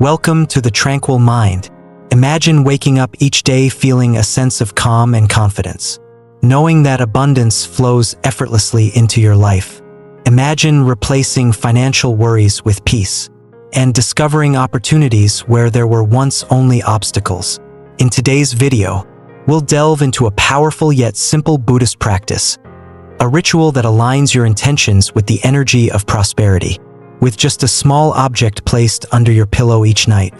Welcome to the Tranquil Mind. Imagine waking up each day feeling a sense of calm and confidence, knowing that abundance flows effortlessly into your life. Imagine replacing financial worries with peace and discovering opportunities where there were once only obstacles. In today's video, we'll delve into a powerful yet simple Buddhist practice, a ritual that aligns your intentions with the energy of prosperity. With just a small object placed under your pillow each night,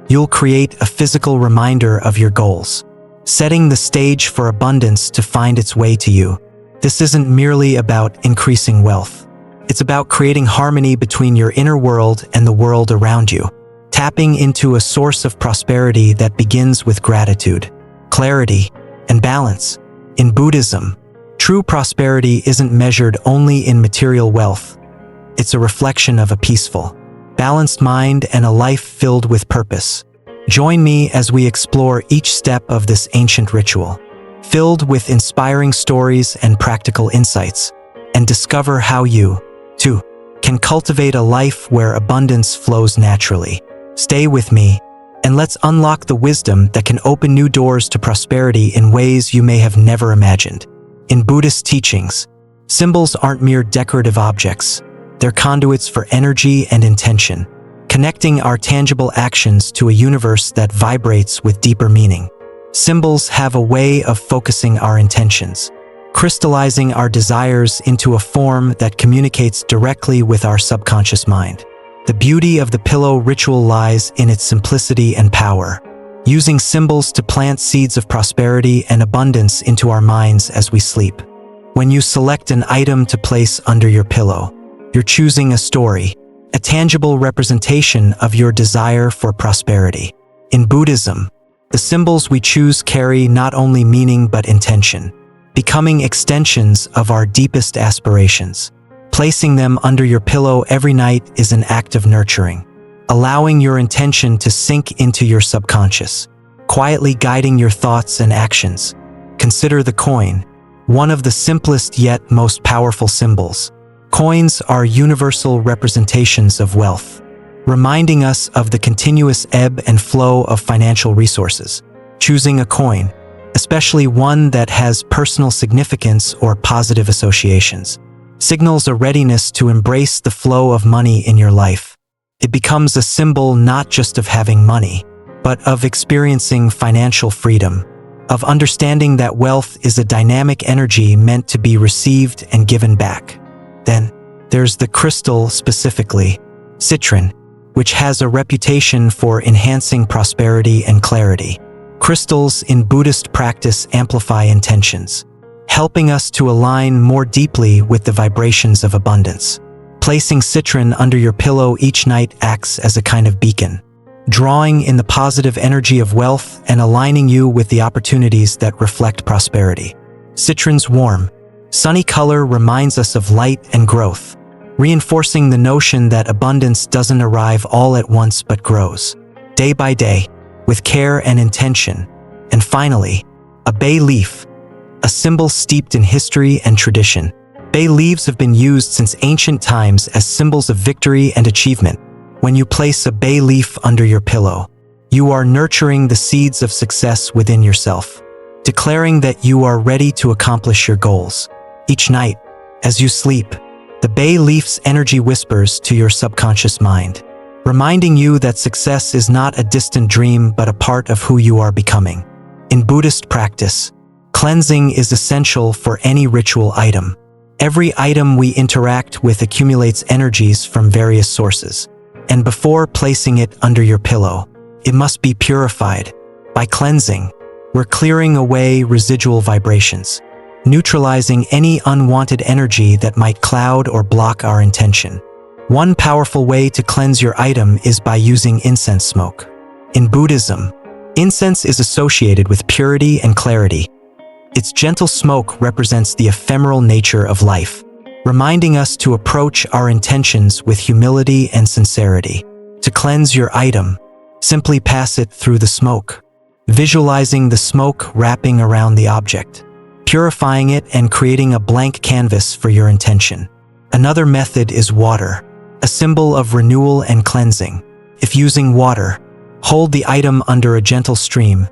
you'll create a physical reminder of your goals, setting the stage for abundance to find its way to you. This isn't merely about increasing wealth. It's about creating harmony between your inner world and the world around you, tapping into a source of prosperity that begins with gratitude, clarity, and balance. In Buddhism, true prosperity isn't measured only in material wealth. It's a reflection of a peaceful, balanced mind and a life filled with purpose. Join me as we explore each step of this ancient ritual, filled with inspiring stories and practical insights, and discover how you, too, can cultivate a life where abundance flows naturally. Stay with me, and let's unlock the wisdom that can open new doors to prosperity in ways you may have never imagined. In Buddhist teachings, symbols aren't mere decorative objects. They're conduits for energy and intention, connecting our tangible actions to a universe that vibrates with deeper meaning. Symbols have a way of focusing our intentions, crystallizing our desires into a form that communicates directly with our subconscious mind. The beauty of the pillow ritual lies in its simplicity and power, using symbols to plant seeds of prosperity and abundance into our minds as we sleep. When you select an item to place under your pillow, you're choosing a story, a tangible representation of your desire for prosperity. In Buddhism, the symbols we choose carry not only meaning but intention, becoming extensions of our deepest aspirations. Placing them under your pillow every night is an act of nurturing, allowing your intention to sink into your subconscious, quietly guiding your thoughts and actions. Consider the coin, one of the simplest yet most powerful symbols. Coins are universal representations of wealth, reminding us of the continuous ebb and flow of financial resources. Choosing a coin, especially one that has personal significance or positive associations, signals a readiness to embrace the flow of money in your life. It becomes a symbol not just of having money, but of experiencing financial freedom, of understanding that wealth is a dynamic energy meant to be received and given back. Then, there's the crystal specifically, citron, which has a reputation for enhancing prosperity and clarity. Crystals in Buddhist practice amplify intentions, helping us to align more deeply with the vibrations of abundance. Placing citron under your pillow each night acts as a kind of beacon, drawing in the positive energy of wealth and aligning you with the opportunities that reflect prosperity. Citron's warm, sunny color reminds us of light and growth, reinforcing the notion that abundance doesn't arrive all at once but grows, day by day, with care and intention. And finally, a bay leaf, a symbol steeped in history and tradition. Bay leaves have been used since ancient times as symbols of victory and achievement. When you place a bay leaf under your pillow, you are nurturing the seeds of success within yourself, declaring that you are ready to accomplish your goals. Each night, as you sleep, the bay leaf's energy whispers to your subconscious mind, reminding you that success is not a distant dream but a part of who you are becoming. In Buddhist practice, cleansing is essential for any ritual item. Every item we interact with accumulates energies from various sources, and before placing it under your pillow, it must be purified. By cleansing, we're clearing away residual vibrations, neutralizing any unwanted energy that might cloud or block our intention. One powerful way to cleanse your item is by using incense smoke. In Buddhism, incense is associated with purity and clarity. Its gentle smoke represents the ephemeral nature of life, reminding us to approach our intentions with humility and sincerity. To cleanse your item, simply pass it through the smoke, visualizing the smoke wrapping around the object, purifying it and creating a blank canvas for your intention. Another method is water, a symbol of renewal and cleansing. If using water, hold the item under a gentle stream,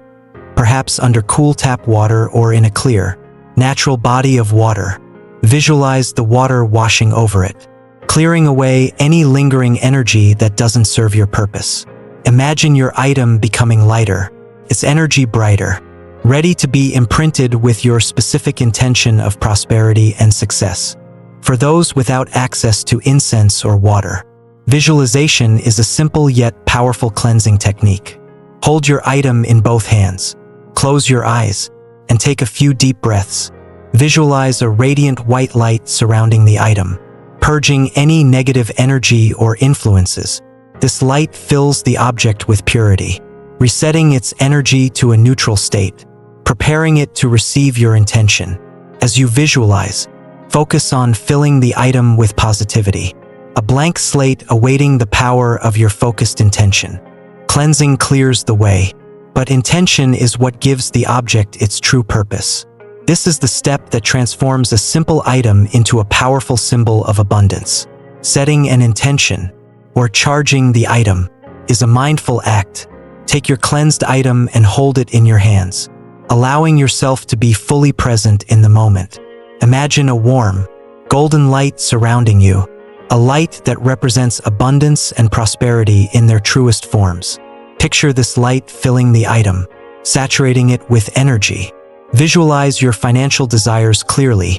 perhaps under cool tap water or in a clear, natural body of water. Visualize the water washing over it, clearing away any lingering energy that doesn't serve your purpose. Imagine your item becoming lighter, its energy brighter, ready to be imprinted with your specific intention of prosperity and success. For those without access to incense or water, visualization is a simple yet powerful cleansing technique. Hold your item in both hands, close your eyes, and take a few deep breaths. Visualize a radiant white light surrounding the item, purging any negative energy or influences. This light fills the object with purity, resetting its energy to a neutral state, preparing it to receive your intention. As you visualize, focus on filling the item with positivity, a blank slate awaiting the power of your focused intention. Cleansing clears the way, but intention is what gives the object its true purpose. This is the step that transforms a simple item into a powerful symbol of abundance. Setting an intention, or charging the item, is a mindful act. Take your cleansed item and hold it in your hands, allowing yourself to be fully present in the moment. Imagine a warm, golden light surrounding you, a light that represents abundance and prosperity in their truest forms. Picture this light filling the item, saturating it with energy. Visualize your financial desires clearly.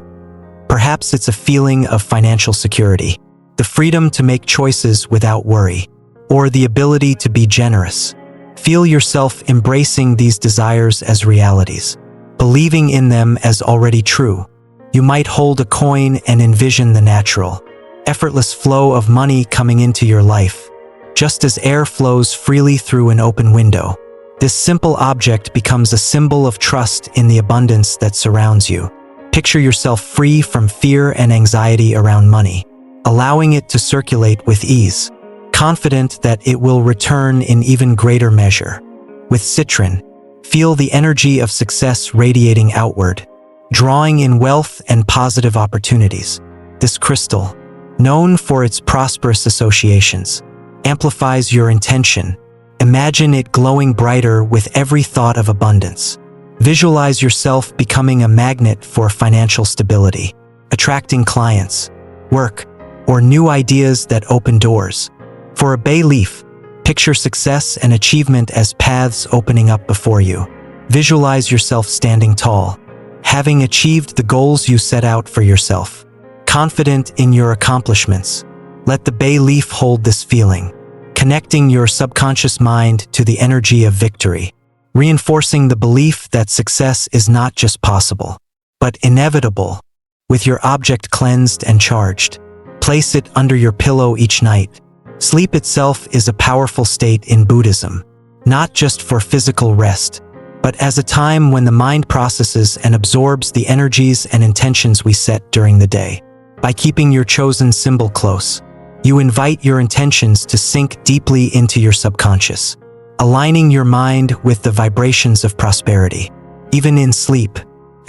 Perhaps it's a feeling of financial security, the freedom to make choices without worry, or the ability to be generous. Feel yourself embracing these desires as realities, believing in them as already true. You might hold a coin and envision the natural, effortless flow of money coming into your life, just as air flows freely through an open window. This simple object becomes a symbol of trust in the abundance that surrounds you. Picture yourself free from fear and anxiety around money, allowing it to circulate with ease, confident that it will return in even greater measure. With citron, feel the energy of success radiating outward, drawing in wealth and positive opportunities. This crystal, known for its prosperous associations, amplifies your intention. Imagine it glowing brighter with every thought of abundance. Visualize yourself becoming a magnet for financial stability, attracting clients, work, or new ideas that open doors. For a bay leaf, picture success and achievement as paths opening up before you. Visualize yourself standing tall, having achieved the goals you set out for yourself. Confident in your accomplishments, let the bay leaf hold this feeling, connecting your subconscious mind to the energy of victory, reinforcing the belief that success is not just possible, but inevitable. With your object cleansed and charged, place it under your pillow each night. Sleep itself is a powerful state in Buddhism, not just for physical rest, but as a time when the mind processes and absorbs the energies and intentions we set during the day. By keeping your chosen symbol close, you invite your intentions to sink deeply into your subconscious, aligning your mind with the vibrations of prosperity. Even in sleep,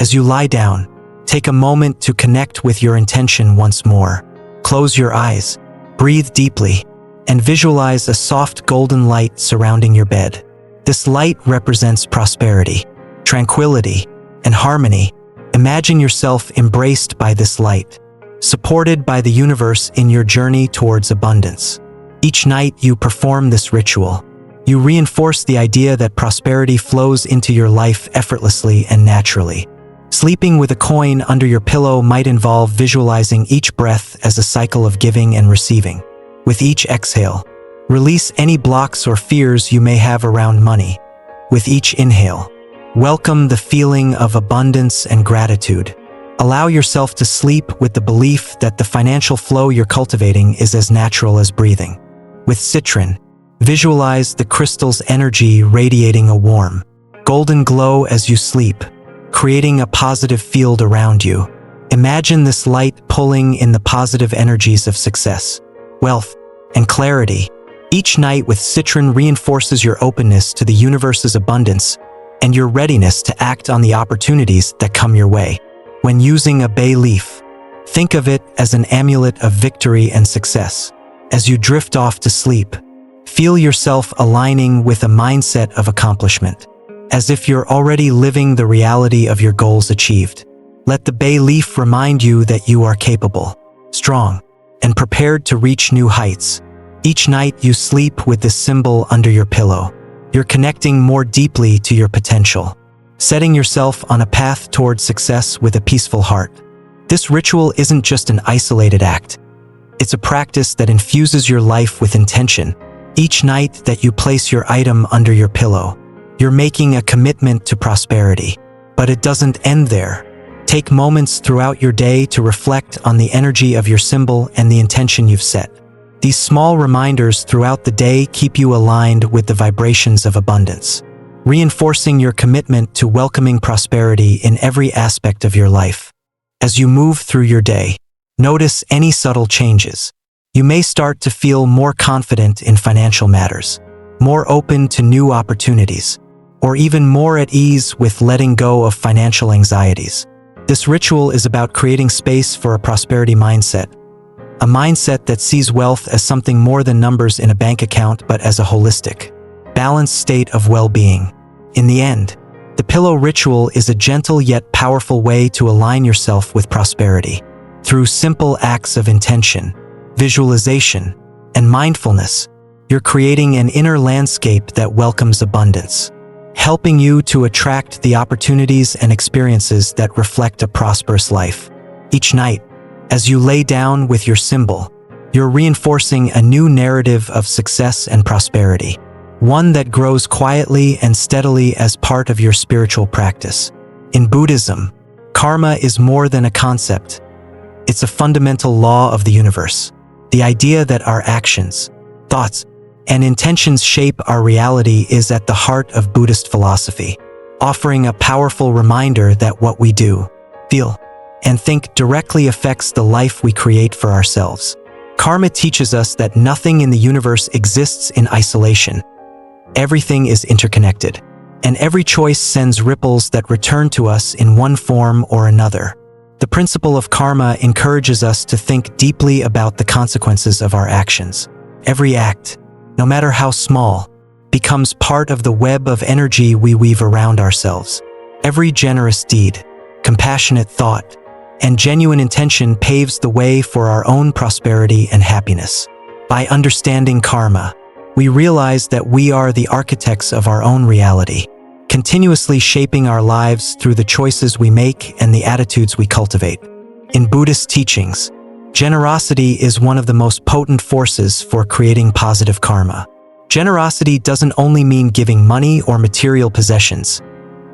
as you lie down, take a moment to connect with your intention once more. Close your eyes, breathe deeply, and visualize a soft golden light surrounding your bed. This light represents prosperity, tranquility, and harmony. Imagine yourself embraced by this light, supported by the universe in your journey towards abundance. Each night you perform this ritual, you reinforce the idea that prosperity flows into your life effortlessly and naturally. Sleeping with a coin under your pillow might involve visualizing each breath as a cycle of giving and receiving. With each exhale, release any blocks or fears you may have around money. With each inhale, welcome the feeling of abundance and gratitude. Allow yourself to sleep with the belief that the financial flow you're cultivating is as natural as breathing. With citron, visualize the crystal's energy radiating a warm, golden glow as you sleep, creating a positive field around you. Imagine this light pulling in the positive energies of success, wealth, and clarity. Each night with citron reinforces your openness to the universe's abundance and your readiness to act on the opportunities that come your way. When using a bay leaf, think of it as an amulet of victory and success. As you drift off to sleep, Feel yourself aligning with a mindset of accomplishment, as if you're already living the reality of your goals achieved. Let the bay leaf remind you that you are capable, strong, and prepared to reach new heights. Each night you sleep with this symbol under your pillow. You're connecting more deeply to your potential, setting yourself on a path toward success with a peaceful heart. This ritual isn't just an isolated act. It's a practice that infuses your life with intention. Each night that you place your item under your pillow, you're making a commitment to prosperity. But it doesn't end there. Take moments throughout your day to reflect on the energy of your symbol and the intention you've set. These small reminders throughout the day keep you aligned with the vibrations of abundance, reinforcing your commitment to welcoming prosperity in every aspect of your life. As you move through your day, notice any subtle changes. You may start to feel more confident in financial matters, more open to new opportunities, or even more at ease with letting go of financial anxieties. This ritual is about creating space for a prosperity mindset, a mindset that sees wealth as something more than numbers in a bank account but as a holistic, balanced state of well-being. In the end, the pillow ritual is a gentle yet powerful way to align yourself with prosperity. Through simple acts of intention, visualization, and mindfulness, you're creating an inner landscape that welcomes abundance, helping you to attract the opportunities and experiences that reflect a prosperous life. Each night, as you lay down with your symbol, you're reinforcing a new narrative of success and prosperity, one that grows quietly and steadily as part of your spiritual practice. In Buddhism, karma is more than a concept. It's a fundamental law of the universe. The idea that our actions, thoughts, and intentions shape our reality is at the heart of Buddhist philosophy, offering a powerful reminder that what we do, feel, and think directly affects the life we create for ourselves. Karma teaches us that nothing in the universe exists in isolation. Everything is interconnected, and every choice sends ripples that return to us in one form or another. The principle of karma encourages us to think deeply about the consequences of our actions. Every act, no matter how small, becomes part of the web of energy we weave around ourselves. Every generous deed, compassionate thought, and genuine intention paves the way for our own prosperity and happiness. By understanding karma, we realize that we are the architects of our own reality, continuously shaping our lives through the choices we make and the attitudes we cultivate. In Buddhist teachings, generosity is one of the most potent forces for creating positive karma. Generosity doesn't only mean giving money or material possessions.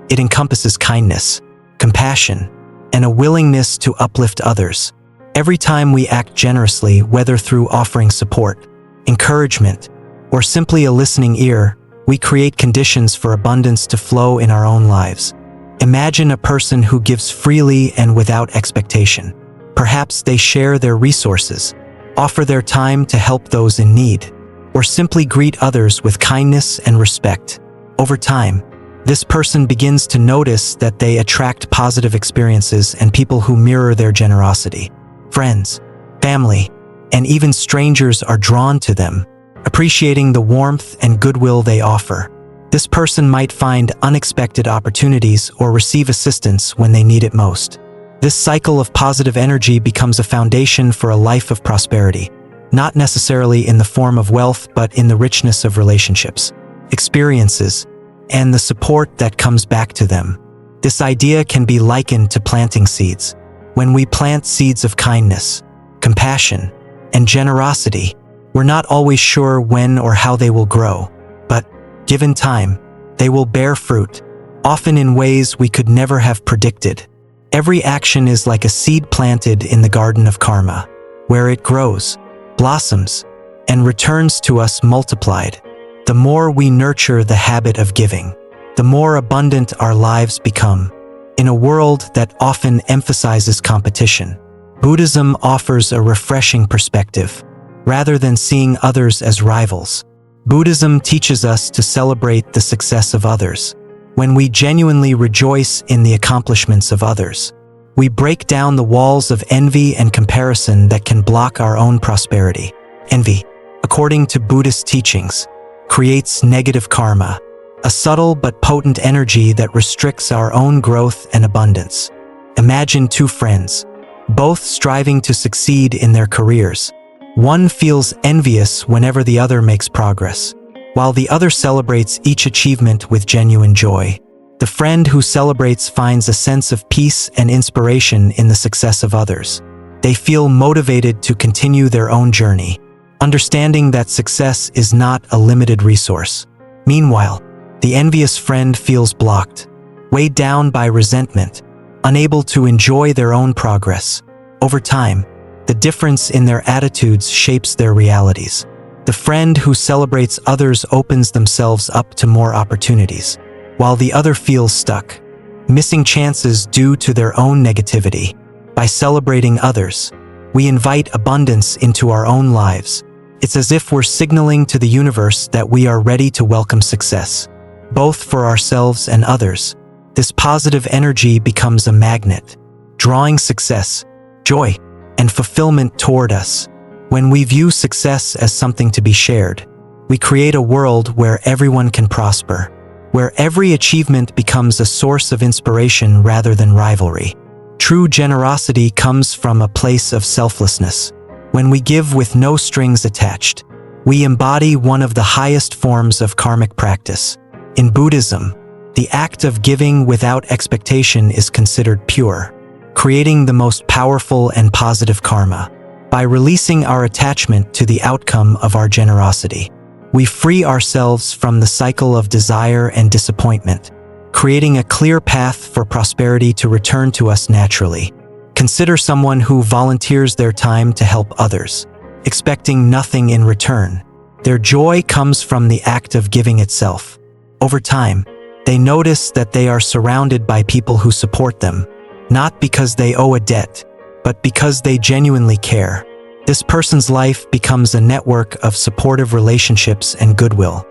It encompasses kindness, compassion, and a willingness to uplift others. Every time we act generously, whether through offering support, encouragement, or simply a listening ear, we create conditions for abundance to flow in our own lives. Imagine a person who gives freely and without expectation. Perhaps they share their resources, offer their time to help those in need, or simply greet others with kindness and respect. Over time, this person begins to notice that they attract positive experiences and people who mirror their generosity. Friends, family, and even strangers are drawn to them, appreciating the warmth and goodwill they offer. This person might find unexpected opportunities or receive assistance when they need it most. This cycle of positive energy becomes a foundation for a life of prosperity, not necessarily in the form of wealth but in the richness of relationships, experiences, and the support that comes back to them. This idea can be likened to planting seeds. When we plant seeds of kindness, compassion, and generosity, we're not always sure when or how they will grow, but, given time, they will bear fruit, often in ways we could never have predicted. Every action is like a seed planted in the garden of karma, where it grows, blossoms, and returns to us multiplied. The more we nurture the habit of giving, the more abundant our lives become. In a world that often emphasizes competition, Buddhism offers a refreshing perspective. Rather than seeing others as rivals, Buddhism teaches us to celebrate the success of others. When we genuinely rejoice in the accomplishments of others, we break down the walls of envy and comparison that can block our own prosperity. Envy, according to Buddhist teachings, creates negative karma, a subtle but potent energy that restricts our own growth and abundance. Imagine two friends, both striving to succeed in their careers. One feels envious whenever the other makes progress, while the other celebrates each achievement with genuine joy. The friend who celebrates finds a sense of peace and inspiration in the success of others. They feel motivated to continue their own journey, understanding that success is not a limited resource. Meanwhile, the envious friend feels blocked, weighed down by resentment, unable to enjoy their own progress. Over time, the difference in their attitudes shapes their realities. The friend who celebrates others opens themselves up to more opportunities, while the other feels stuck, missing chances due to their own negativity. By celebrating others, we invite abundance into our own lives. It's as if we're signaling to the universe that we are ready to welcome success, both for ourselves and others. This positive energy becomes a magnet, drawing success, joy, and fulfillment toward us. When we view success as something to be shared, we create a world where everyone can prosper, where every achievement becomes a source of inspiration rather than rivalry. True generosity comes from a place of selflessness. When we give with no strings attached, we embody one of the highest forms of karmic practice. In Buddhism, the act of giving without expectation is considered pure, creating the most powerful and positive karma. By releasing our attachment to the outcome of our generosity, we free ourselves from the cycle of desire and disappointment, creating a clear path for prosperity to return to us naturally. Consider someone who volunteers their time to help others, expecting nothing in return. Their joy comes from the act of giving itself. Over time, they notice that they are surrounded by people who support them, not because they owe a debt, but because they genuinely care. This person's life becomes a network of supportive relationships and goodwill,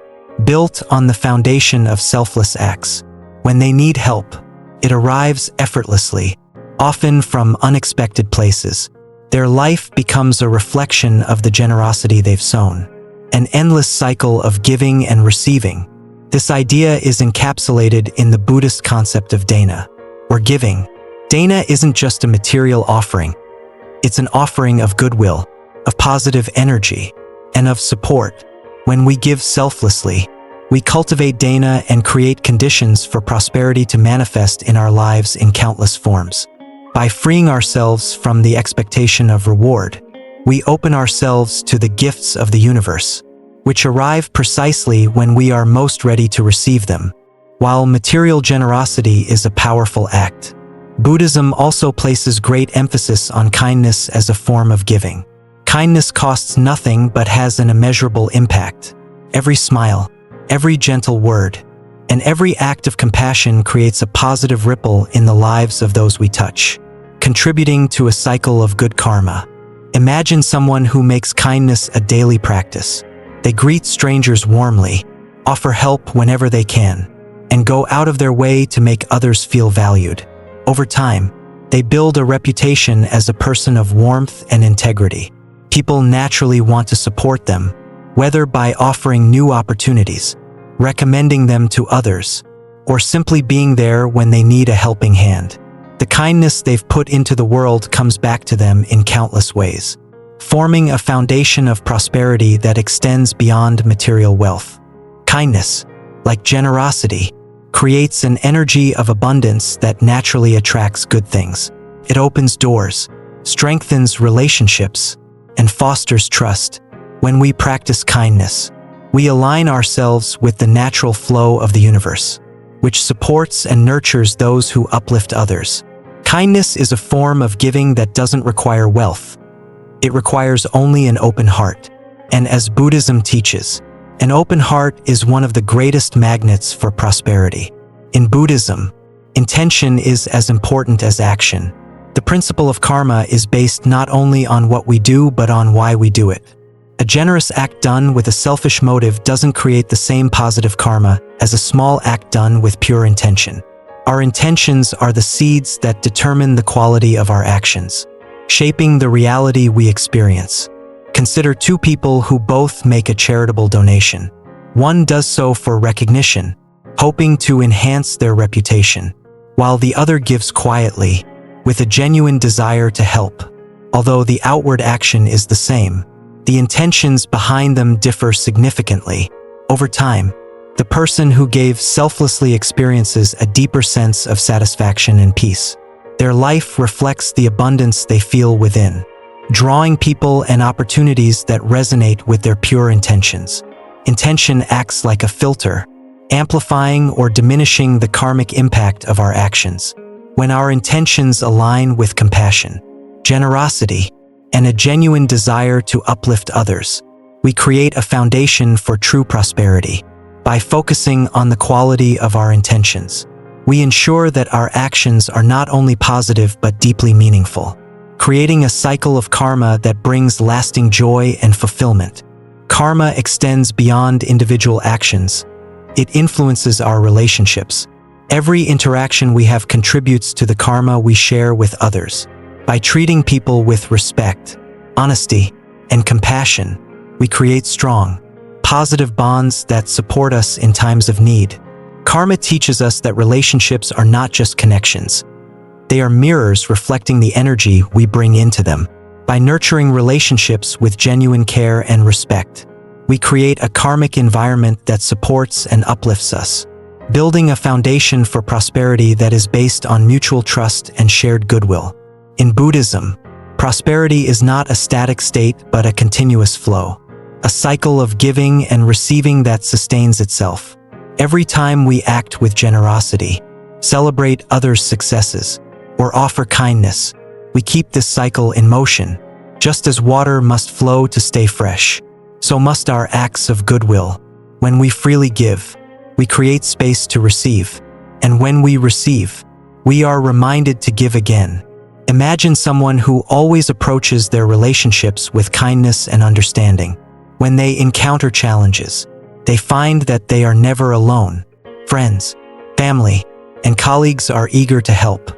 built on the foundation of selfless acts. When they need help, it arrives effortlessly, often from unexpected places. Their life becomes a reflection of the generosity they've sown, an endless cycle of giving and receiving. This idea is encapsulated in the Buddhist concept of dana, or giving. Dana isn't just a material offering. It's an offering of goodwill, of positive energy, and of support. When we give selflessly, we cultivate dana and create conditions for prosperity to manifest in our lives in countless forms. By freeing ourselves from the expectation of reward, we open ourselves to the gifts of the universe, which arrive precisely when we are most ready to receive them. While material generosity is a powerful act, Buddhism also places great emphasis on kindness as a form of giving. Kindness costs nothing but has an immeasurable impact. Every smile, every gentle word, and every act of compassion creates a positive ripple in the lives of those we touch, contributing to a cycle of good karma. Imagine someone who makes kindness a daily practice. They greet strangers warmly, offer help whenever they can, and go out of their way to make others feel valued. Over time, they build a reputation as a person of warmth and integrity. People naturally want to support them, whether by offering new opportunities, recommending them to others, or simply being there when they need a helping hand. The kindness they've put into the world comes back to them in countless ways, forming a foundation of prosperity that extends beyond material wealth. Kindness, like generosity, creates an energy of abundance that naturally attracts good things. It opens doors, strengthens relationships, and fosters trust. When we practice kindness, we align ourselves with the natural flow of the universe, which supports and nurtures those who uplift others. Kindness is a form of giving that doesn't require wealth. It requires only an open heart. And as Buddhism teaches, an open heart is one of the greatest magnets for prosperity. In Buddhism, intention is as important as action. The principle of karma is based not only on what we do but on why we do it. A generous act done with a selfish motive doesn't create the same positive karma as a small act done with pure intention. Our intentions are the seeds that determine the quality of our actions, shaping the reality we experience. Consider two people who both make a charitable donation. One does so for recognition, hoping to enhance their reputation, while the other gives quietly, with a genuine desire to help. Although the outward action is the same, the intentions behind them differ significantly. Over time, the person who gave selflessly experiences a deeper sense of satisfaction and peace. Their life reflects the abundance they feel within, drawing people and opportunities that resonate with their pure intentions. Intention acts like a filter, amplifying or diminishing the karmic impact of our actions. When our intentions align with compassion, generosity, and a genuine desire to uplift others, we create a foundation for true prosperity. By focusing on the quality of our intentions, we ensure that our actions are not only positive but deeply meaningful, creating a cycle of karma that brings lasting joy and fulfillment. Karma extends beyond individual actions. It influences our relationships. Every interaction we have contributes to the karma we share with others. By treating people with respect, honesty, and compassion, we create strong, positive bonds that support us in times of need. Karma teaches us that relationships are not just connections. They are mirrors reflecting the energy we bring into them. By nurturing relationships with genuine care and respect, we create a karmic environment that supports and uplifts us, building a foundation for prosperity that is based on mutual trust and shared goodwill. In Buddhism, prosperity is not a static state but a continuous flow, a cycle of giving and receiving that sustains itself. Every time we act with generosity, celebrate others' successes, or offer kindness, we keep this cycle in motion. Just as water must flow to stay fresh, so must our acts of goodwill. When we freely give, we create space to receive, and when we receive, we are reminded to give again. Imagine someone who always approaches their relationships with kindness and understanding. When they encounter challenges, they find that they are never alone. Friends, family, and colleagues are eager to help,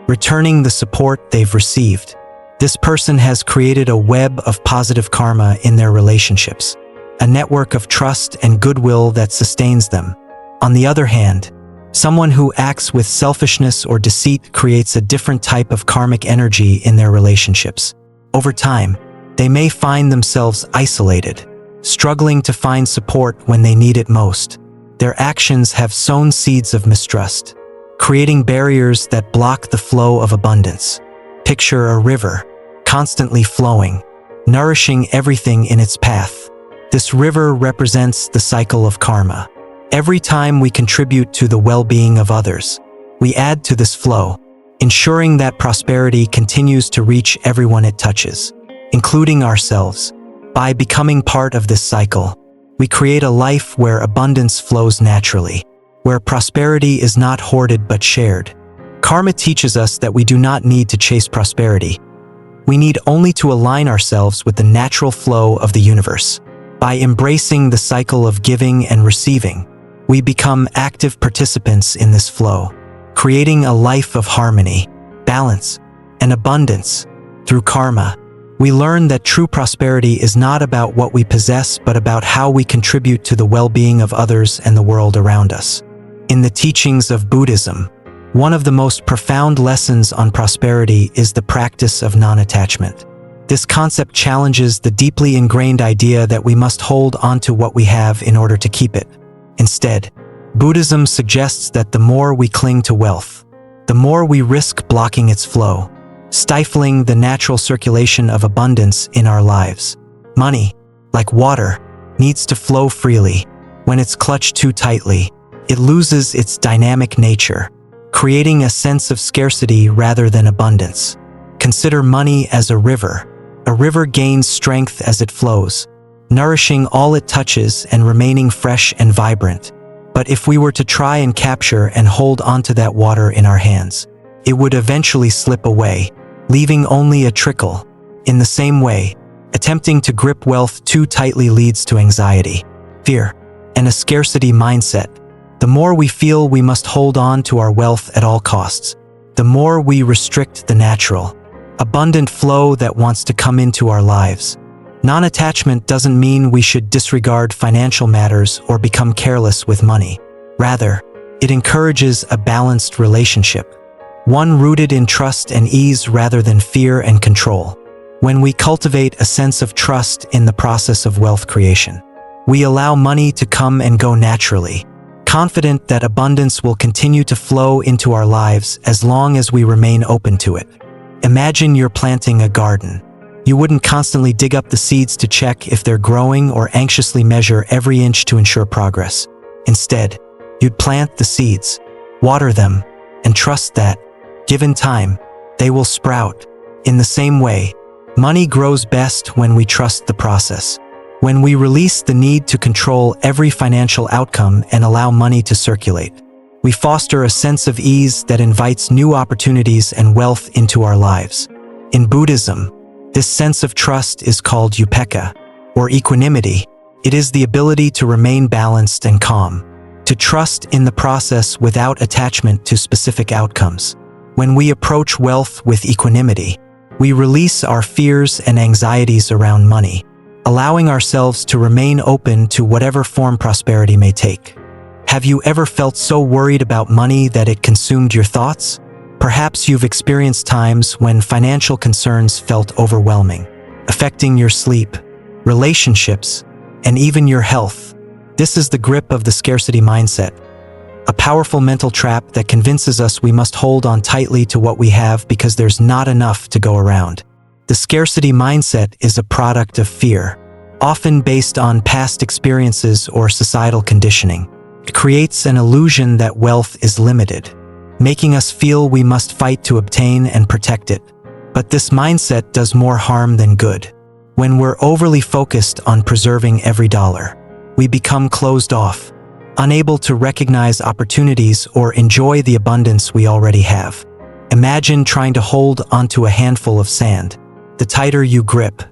returning the support they've received. This person has created a web of positive karma in their relationships, a network of trust and goodwill that sustains them. On the other hand, someone who acts with selfishness or deceit creates a different type of karmic energy in their relationships. Over time, they may find themselves isolated, struggling to find support when they need it most. Their actions have sown seeds of mistrust, creating barriers that block the flow of abundance. Picture a river, constantly flowing, nourishing everything in its path. This river represents the cycle of karma. Every time we contribute to the well-being of others, we add to this flow, ensuring that prosperity continues to reach everyone it touches, including ourselves. By becoming part of this cycle, we create a life where abundance flows naturally, where prosperity is not hoarded but shared. Karma teaches us that we do not need to chase prosperity. We need only to align ourselves with the natural flow of the universe. By embracing the cycle of giving and receiving, we become active participants in this flow, creating a life of harmony, balance, and abundance. Through karma, we learn that true prosperity is not about what we possess but about how we contribute to the well-being of others and the world around us. In the teachings of Buddhism, one of the most profound lessons on prosperity is the practice of non-attachment. This concept challenges the deeply ingrained idea that we must hold onto what we have in order to keep it. Instead, Buddhism suggests that the more we cling to wealth, the more we risk blocking its flow, stifling the natural circulation of abundance in our lives. Money, like water, needs to flow freely. When it's clutched too tightly, it loses its dynamic nature, creating a sense of scarcity rather than abundance. Consider money as a river. A river gains strength as it flows, nourishing all it touches and remaining fresh and vibrant. But if we were to try and capture and hold onto that water in our hands, it would eventually slip away, leaving only a trickle. In the same way, attempting to grip wealth too tightly leads to anxiety, fear, and a scarcity mindset. The more we feel we must hold on to our wealth at all costs, the more we restrict the natural, abundant flow that wants to come into our lives. Non-attachment doesn't mean we should disregard financial matters or become careless with money. Rather, it encourages a balanced relationship, one rooted in trust and ease rather than fear and control. When we cultivate a sense of trust in the process of wealth creation, we allow money to come and go naturally, confident that abundance will continue to flow into our lives as long as we remain open to it. Imagine you're planting a garden. You wouldn't constantly dig up the seeds to check if they're growing or anxiously measure every inch to ensure progress. Instead, you'd plant the seeds, water them, and trust that, given time, they will sprout. In the same way, money grows best when we trust the process. When we release the need to control every financial outcome and allow money to circulate, we foster a sense of ease that invites new opportunities and wealth into our lives. In Buddhism, this sense of trust is called upekkha, or equanimity. It is the ability to remain balanced and calm, to trust in the process without attachment to specific outcomes. When we approach wealth with equanimity, we release our fears and anxieties around money, allowing ourselves to remain open to whatever form prosperity may take. Have you ever felt so worried about money that it consumed your thoughts? Perhaps you've experienced times when financial concerns felt overwhelming, affecting your sleep, relationships, and even your health. This is the grip of the scarcity mindset, a powerful mental trap that convinces us we must hold on tightly to what we have because there's not enough to go around. The scarcity mindset is a product of fear, often based on past experiences or societal conditioning. It creates an illusion that wealth is limited, making us feel we must fight to obtain and protect it. But this mindset does more harm than good. When we're overly focused on preserving every dollar, we become closed off, unable to recognize opportunities or enjoy the abundance we already have. Imagine trying to hold onto a handful of sand. The tighter you grip,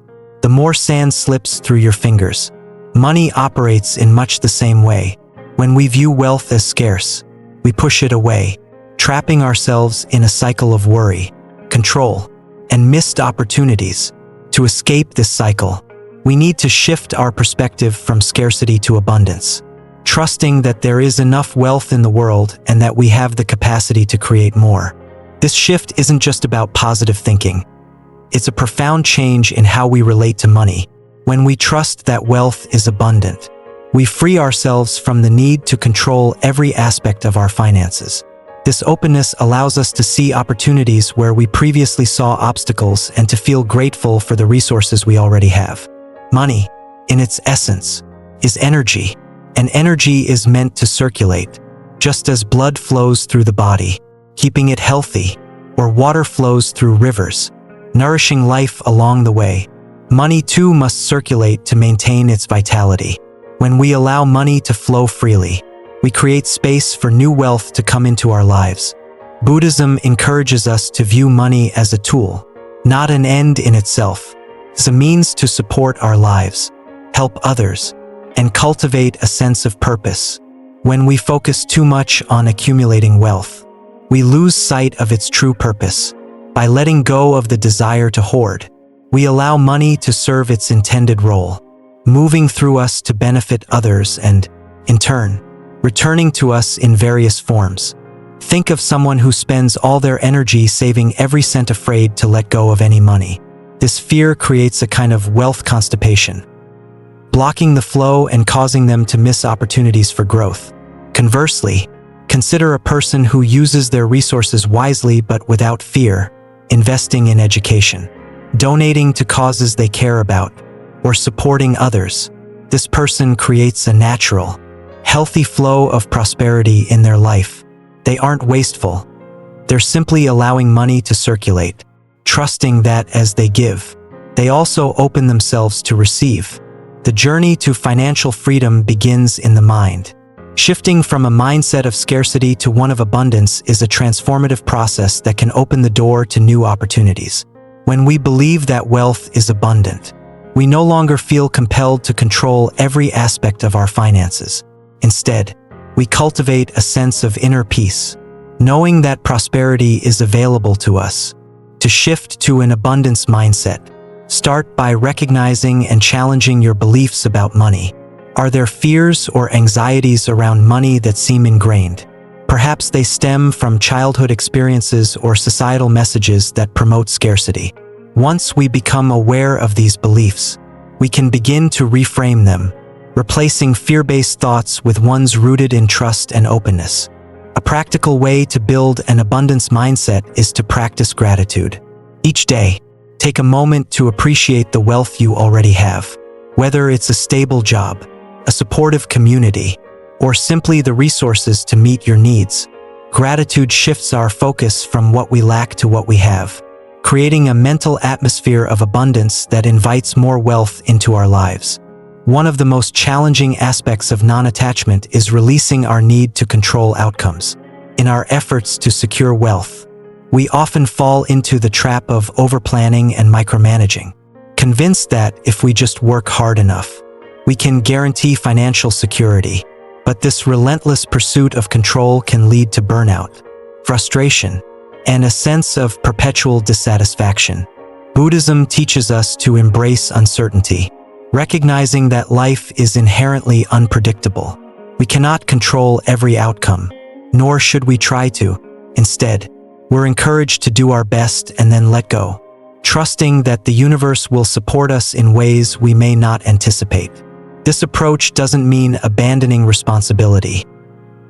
the more sand slips through your fingers. Money operates in much the same way. When we view wealth as scarce, we push it away, trapping ourselves in a cycle of worry, control, and missed opportunities. To escape this cycle, we need to shift our perspective from scarcity to abundance, trusting that there is enough wealth in the world and that we have the capacity to create more. This shift isn't just about positive thinking. It's a profound change in how we relate to money. When we trust that wealth is abundant, we free ourselves from the need to control every aspect of our finances. This openness allows us to see opportunities where we previously saw obstacles and to feel grateful for the resources we already have. Money, in its essence, is energy, and energy is meant to circulate, just as blood flows through the body, keeping it healthy, or water flows through rivers, nourishing life along the way. Money too must circulate to maintain its vitality. When we allow money to flow freely, we create space for new wealth to come into our lives. Buddhism encourages us to view money as a tool, not an end in itself, as a means to support our lives, help others, and cultivate a sense of purpose. When we focus too much on accumulating wealth, we lose sight of its true purpose. By letting go of the desire to hoard, we allow money to serve its intended role, moving through us to benefit others and, in turn, returning to us in various forms. Think of someone who spends all their energy saving every cent, afraid to let go of any money. This fear creates a kind of wealth constipation, blocking the flow and causing them to miss opportunities for growth. Conversely, consider a person who uses their resources wisely but without fear, investing in education, donating to causes they care about, or supporting others. This person creates a natural, healthy flow of prosperity in their life. They aren't wasteful. They're simply allowing money to circulate, trusting that as they give, they also open themselves to receive. The journey to financial freedom begins in the mind. Shifting from a mindset of scarcity to one of abundance is a transformative process that can open the door to new opportunities. When we believe that wealth is abundant, we no longer feel compelled to control every aspect of our finances. Instead, we cultivate a sense of inner peace, knowing that prosperity is available to us. To shift to an abundance mindset Start by recognizing and challenging your beliefs about money. Are there fears or anxieties around money that seem ingrained? Perhaps they stem from childhood experiences or societal messages that promote scarcity. Once we become aware of these beliefs, we can begin to reframe them, replacing fear-based thoughts with ones rooted in trust and openness. A practical way to build an abundance mindset is to practice gratitude. Each day, take a moment to appreciate the wealth you already have, whether it's a stable job, a supportive community, or simply the resources to meet your needs. Gratitude shifts our focus from what we lack to what we have, creating a mental atmosphere of abundance that invites more wealth into our lives. One of the most challenging aspects of non-attachment is releasing our need to control outcomes. In our efforts to secure wealth, we often fall into the trap of overplanning and micromanaging, convinced that if we just work hard enough, we can guarantee financial security. But this relentless pursuit of control can lead to burnout, frustration, and a sense of perpetual dissatisfaction. Buddhism teaches us to embrace uncertainty, recognizing that life is inherently unpredictable. We cannot control every outcome, nor should we try to. Instead, we're encouraged to do our best and then let go, trusting that the universe will support us in ways we may not anticipate. This approach doesn't mean abandoning responsibility.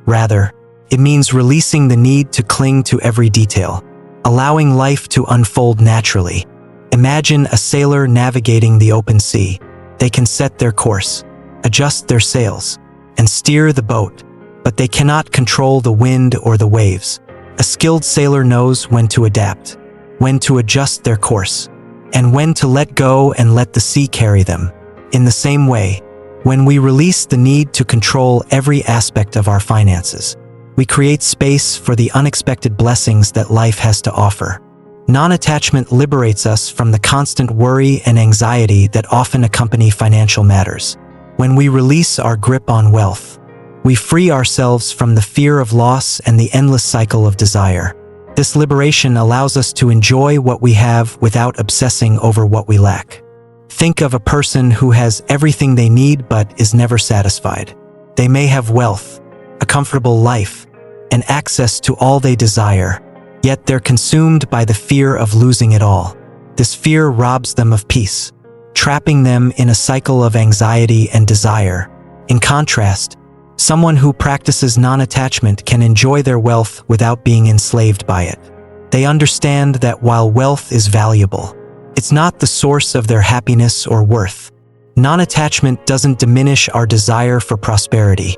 Rather, it means releasing the need to cling to every detail, allowing life to unfold naturally. Imagine a sailor navigating the open sea. They can set their course, adjust their sails, and steer the boat, but they cannot control the wind or the waves. A skilled sailor knows when to adapt, when to adjust their course, and when to let go and let the sea carry them. In the same way, when we release the need to control every aspect of our finances, we create space for the unexpected blessings that life has to offer. Non-attachment liberates us from the constant worry and anxiety that often accompany financial matters. When we release our grip on wealth, we free ourselves from the fear of loss and the endless cycle of desire. This liberation allows us to enjoy what we have without obsessing over what we lack. Think of a person who has everything they need but is never satisfied. They may have wealth, a comfortable life, and access to all they desire, yet they're consumed by the fear of losing it all. This fear robs them of peace, trapping them in a cycle of anxiety and desire. In contrast, someone who practices non-attachment can enjoy their wealth without being enslaved by it. They understand that while wealth is valuable, it's not the source of their happiness or worth. Non-attachment doesn't diminish our desire for prosperity.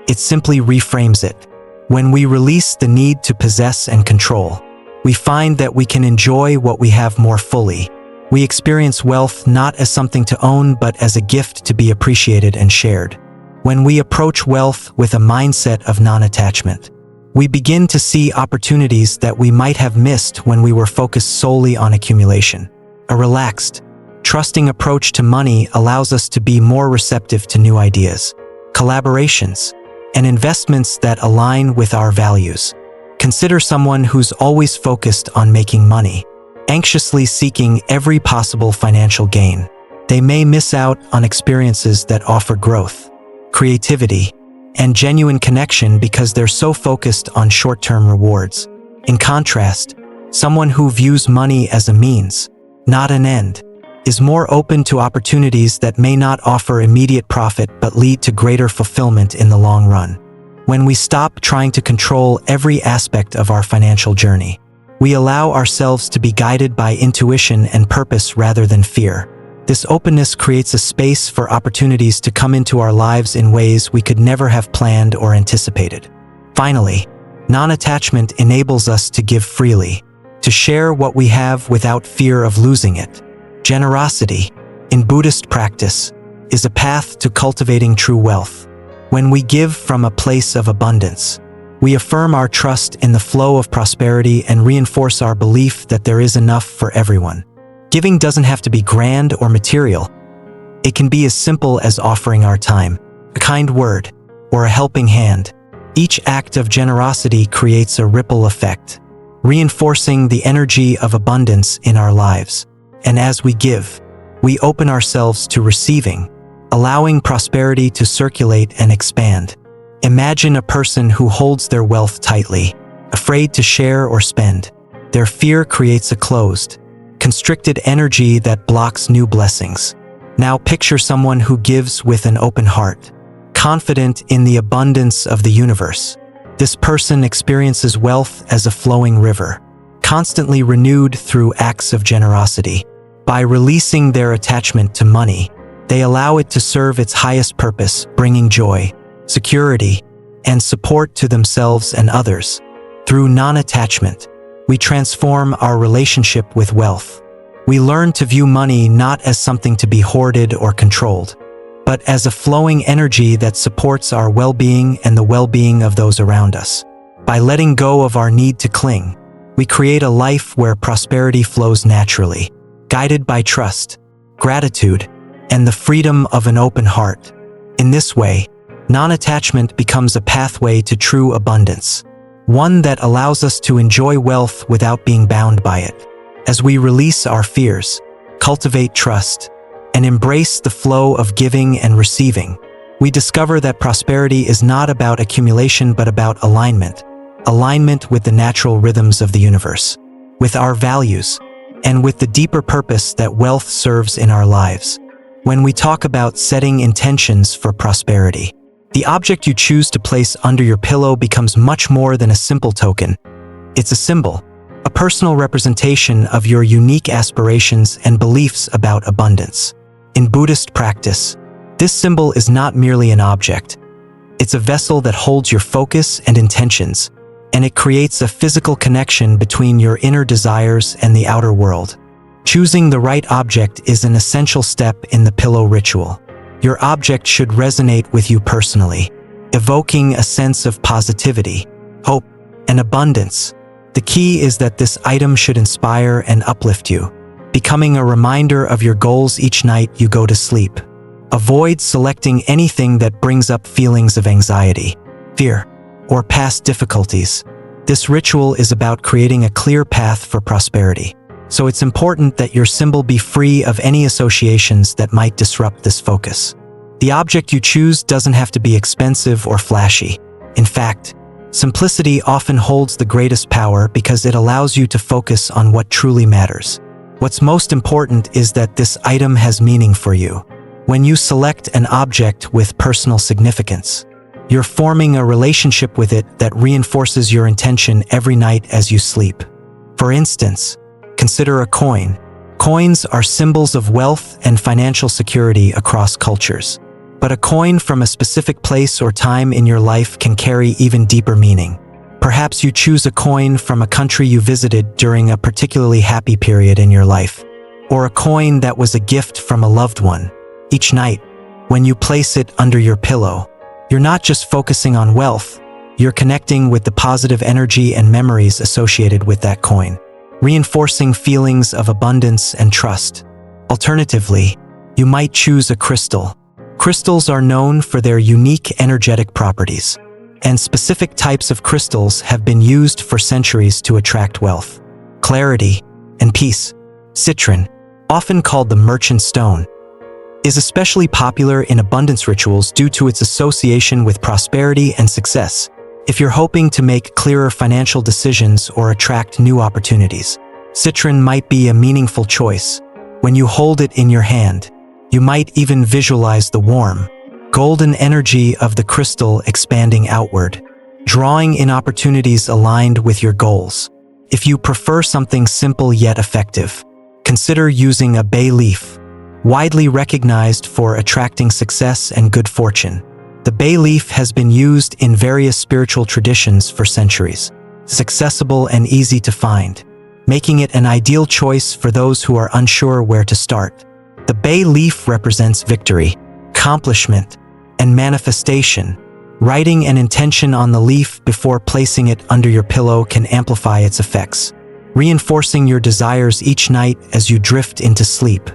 It simply reframes it. When we release the need to possess and control, we find that we can enjoy what we have more fully. We experience wealth not as something to own but as a gift to be appreciated and shared. When we approach wealth with a mindset of non-attachment, we begin to see opportunities that we might have missed when we were focused solely on accumulation. A relaxed, trusting approach to money allows us to be more receptive to new ideas, collaborations, and investments that align with our values. Consider someone who's always focused on making money, anxiously seeking every possible financial gain. They may miss out on experiences that offer growth, creativity, and genuine connection because they're so focused on short-term rewards. In contrast, someone who views money as a means, not an end, is more open to opportunities that may not offer immediate profit but lead to greater fulfillment in the long run. When we stop trying to control every aspect of our financial journey, we allow ourselves to be guided by intuition and purpose rather than fear. This openness creates a space for opportunities to come into our lives in ways we could never have planned or anticipated. Finally, non-attachment enables us to give freely, to share what we have without fear of losing it. Generosity, in Buddhist practice, is a path to cultivating true wealth. When we give from a place of abundance, we affirm our trust in the flow of prosperity and reinforce our belief that there is enough for everyone. Giving doesn't have to be grand or material. It can be as simple as offering our time, a kind word, or a helping hand. Each act of generosity creates a ripple effect, reinforcing the energy of abundance in our lives. And as we give, we open ourselves to receiving, allowing prosperity to circulate and expand. Imagine a person who holds their wealth tightly, afraid to share or spend. Their fear creates a closed, constricted energy that blocks new blessings. Now picture someone who gives with an open heart, confident in the abundance of the universe. This person experiences wealth as a flowing river, constantly renewed through acts of generosity. By releasing their attachment to money, they allow it to serve its highest purpose, bringing joy, security, and support to themselves and others. Through non-attachment, we transform our relationship with wealth. We learn to view money not as something to be hoarded or controlled, but as a flowing energy that supports our well-being and the well-being of those around us. By letting go of our need to cling, we create a life where prosperity flows naturally, guided by trust, gratitude, and the freedom of an open heart. In this way, non-attachment becomes a pathway to true abundance, one that allows us to enjoy wealth without being bound by it. As we release our fears, cultivate trust, and embrace the flow of giving and receiving, we discover that prosperity is not about accumulation but about alignment with the natural rhythms of the universe, with our values, and with the deeper purpose that wealth serves in our lives. When we talk about setting intentions for prosperity, the object you choose to place under your pillow becomes much more than a simple token. It's a symbol, a personal representation of your unique aspirations and beliefs about abundance. In Buddhist practice, this symbol is not merely an object. It's a vessel that holds your focus and intentions, and it creates a physical connection between your inner desires and the outer world. Choosing the right object is an essential step in the pillow ritual. Your object should resonate with you personally, evoking a sense of positivity, hope, and abundance. The key is that this item should inspire and uplift you, becoming a reminder of your goals each night you go to sleep. Avoid selecting anything that brings up feelings of anxiety, fear, or past difficulties. This ritual is about creating a clear path for prosperity, so it's important that your symbol be free of any associations that might disrupt this focus. The object you choose doesn't have to be expensive or flashy. In fact, simplicity often holds the greatest power because it allows you to focus on what truly matters. What's most important is that this item has meaning for you. When you select an object with personal significance, you're forming a relationship with it that reinforces your intention every night as you sleep. For instance, consider a coin. Coins are symbols of wealth and financial security across cultures. But a coin from a specific place or time in your life can carry even deeper meaning. Perhaps you choose a coin from a country you visited during a particularly happy period in your life, or a coin that was a gift from a loved one. Each night, when you place it under your pillow, you're not just focusing on wealth, you're connecting with the positive energy and memories associated with that coin, reinforcing feelings of abundance and trust. Alternatively, you might choose a crystal. Crystals are known for their unique energetic properties, and specific types of crystals have been used for centuries to attract wealth, clarity, and peace. Citron, often called the merchant stone, is especially popular in abundance rituals due to its association with prosperity and success. If you're hoping to make clearer financial decisions or attract new opportunities, citron might be a meaningful choice. When you hold it in your hand, you might even visualize the warm, golden energy of the crystal expanding outward, drawing in opportunities aligned with your goals. If you prefer something simple yet effective, consider using a bay leaf, widely recognized for attracting success and good fortune. The bay leaf has been used in various spiritual traditions for centuries. It's accessible and easy to find, making it an ideal choice for those who are unsure where to start. The bay leaf represents victory, accomplishment, and manifestation. Writing an intention on the leaf before placing it under your pillow can amplify its effects, reinforcing your desires each night as you drift into sleep.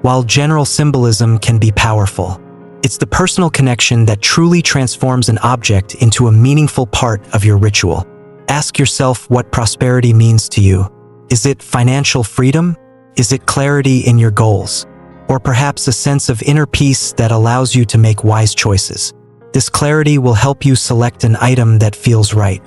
While general symbolism can be powerful, it's the personal connection that truly transforms an object into a meaningful part of your ritual. Ask yourself what prosperity means to you. Is it financial freedom, Is it clarity in your goals? Or perhaps a sense of inner peace that allows you to make wise choices? This clarity will help you select an item that feels right.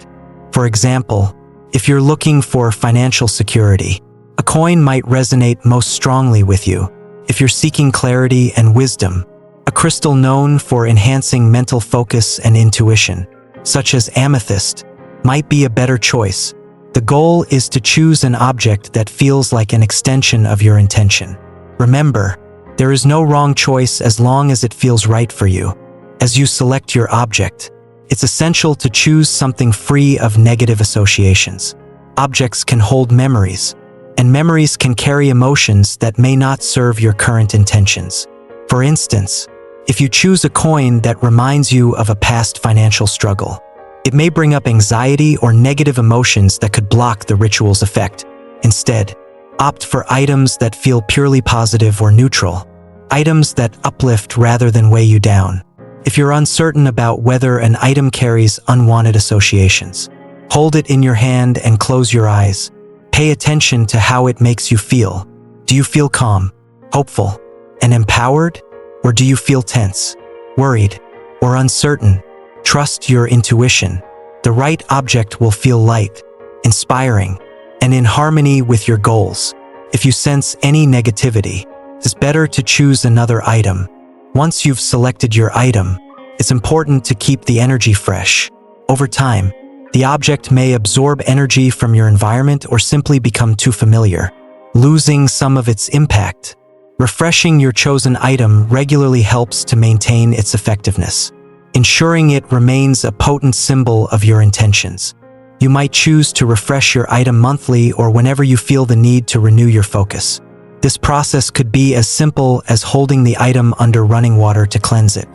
For example, if you're looking for financial security, a coin might resonate most strongly with you. If you're seeking clarity and wisdom, a crystal known for enhancing mental focus and intuition, such as amethyst, might be a better choice. The goal is to choose an object that feels like an extension of your intention. Remember, there is no wrong choice as long as it feels right for you. As you select your object, it's essential to choose something free of negative associations. Objects can hold memories, and memories can carry emotions that may not serve your current intentions. For instance, if you choose a coin that reminds you of a past financial struggle, it may bring up anxiety or negative emotions that could block the ritual's effect. Instead, opt for items that feel purely positive or neutral, items that uplift rather than weigh you down. If you're uncertain about whether an item carries unwanted associations, hold it in your hand and close your eyes. Pay attention to how it makes you feel. Do you feel calm, hopeful, and empowered? Or do you feel tense, worried, or uncertain? Trust your intuition. The right object will feel light, inspiring, and in harmony with your goals. If you sense any negativity, it's better to choose another item. Once you've selected your item, it's important to keep the energy fresh. Over time, the object may absorb energy from your environment or simply become too familiar, losing some of its impact. Refreshing your chosen item regularly helps to maintain its effectiveness, ensuring it remains a potent symbol of your intentions. You might choose to refresh your item monthly or whenever you feel the need to renew your focus. This process could be as simple as holding the item under running water to cleanse it,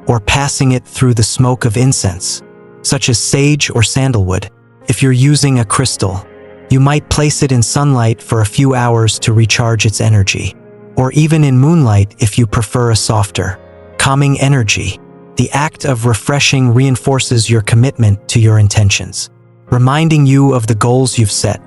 or passing it through the smoke of incense, such as sage or sandalwood. If you're using a crystal, you might place it in sunlight for a few hours to recharge its energy, or even in moonlight if you prefer a softer, calming energy. The act of refreshing reinforces your commitment to your intentions, reminding you of the goals you've set.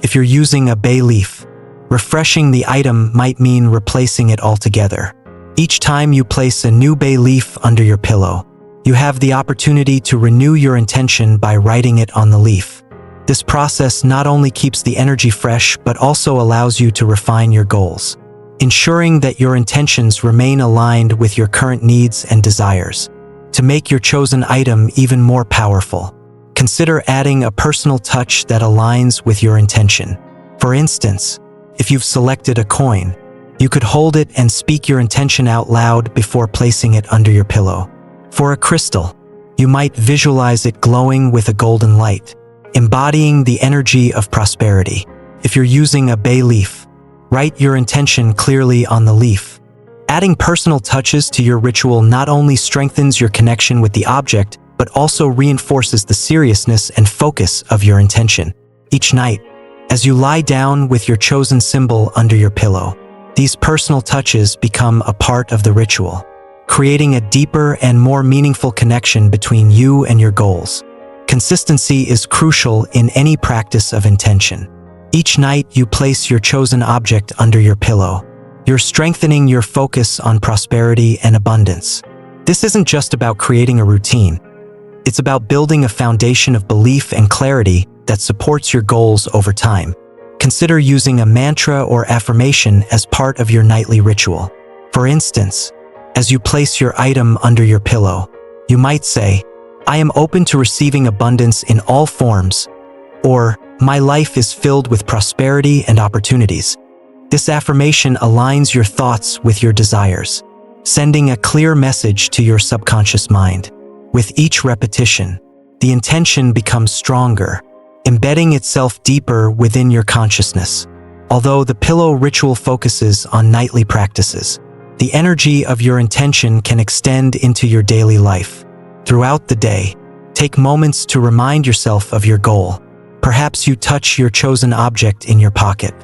If you're using a bay leaf, refreshing the item might mean replacing it altogether. Each time you place a new bay leaf under your pillow, you have the opportunity to renew your intention by writing it on the leaf. This process not only keeps the energy fresh but also allows you to refine your goals, ensuring that your intentions remain aligned with your current needs and desires. To make your chosen item even more powerful, consider adding a personal touch that aligns with your intention. For instance, if you've selected a coin, you could hold it and speak your intention out loud before placing it under your pillow. For a crystal, you might visualize it glowing with a golden light, embodying the energy of prosperity. If you're using a bay leaf, write your intention clearly on the leaf. Adding personal touches to your ritual not only strengthens your connection with the object, but also reinforces the seriousness and focus of your intention. Each night, as you lie down with your chosen symbol under your pillow, these personal touches become a part of the ritual, creating a deeper and more meaningful connection between you and your goals. Consistency is crucial in any practice of intention. Each night you place your chosen object under your pillow, you're strengthening your focus on prosperity and abundance. This isn't just about creating a routine. It's about building a foundation of belief and clarity that supports your goals over time. Consider using a mantra or affirmation as part of your nightly ritual. For instance, as you place your item under your pillow, you might say, "I am open to receiving abundance in all forms," or "My life is filled with prosperity and opportunities." This affirmation aligns your thoughts with your desires, sending a clear message to your subconscious mind. With each repetition, the intention becomes stronger, embedding itself deeper within your consciousness. Although the pillow ritual focuses on nightly practices, the energy of your intention can extend into your daily life. Throughout the day, take moments to remind yourself of your goal. Perhaps you touch your chosen object in your pocket,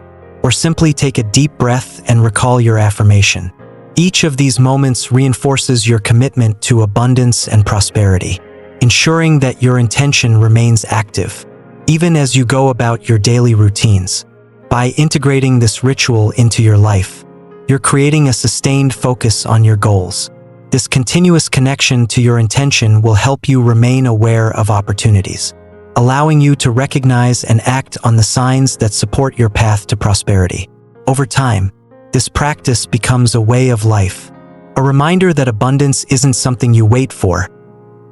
or simply take a deep breath and recall your affirmation. Each of these moments reinforces your commitment to abundance and prosperity, ensuring that your intention remains active, even as you go about your daily routines. By integrating this ritual into your life, you're creating a sustained focus on your goals. This continuous connection to your intention will help you remain aware of opportunities, allowing you to recognize and act on the signs that support your path to prosperity. Over time, this practice becomes a way of life, a reminder that abundance isn't something you wait for,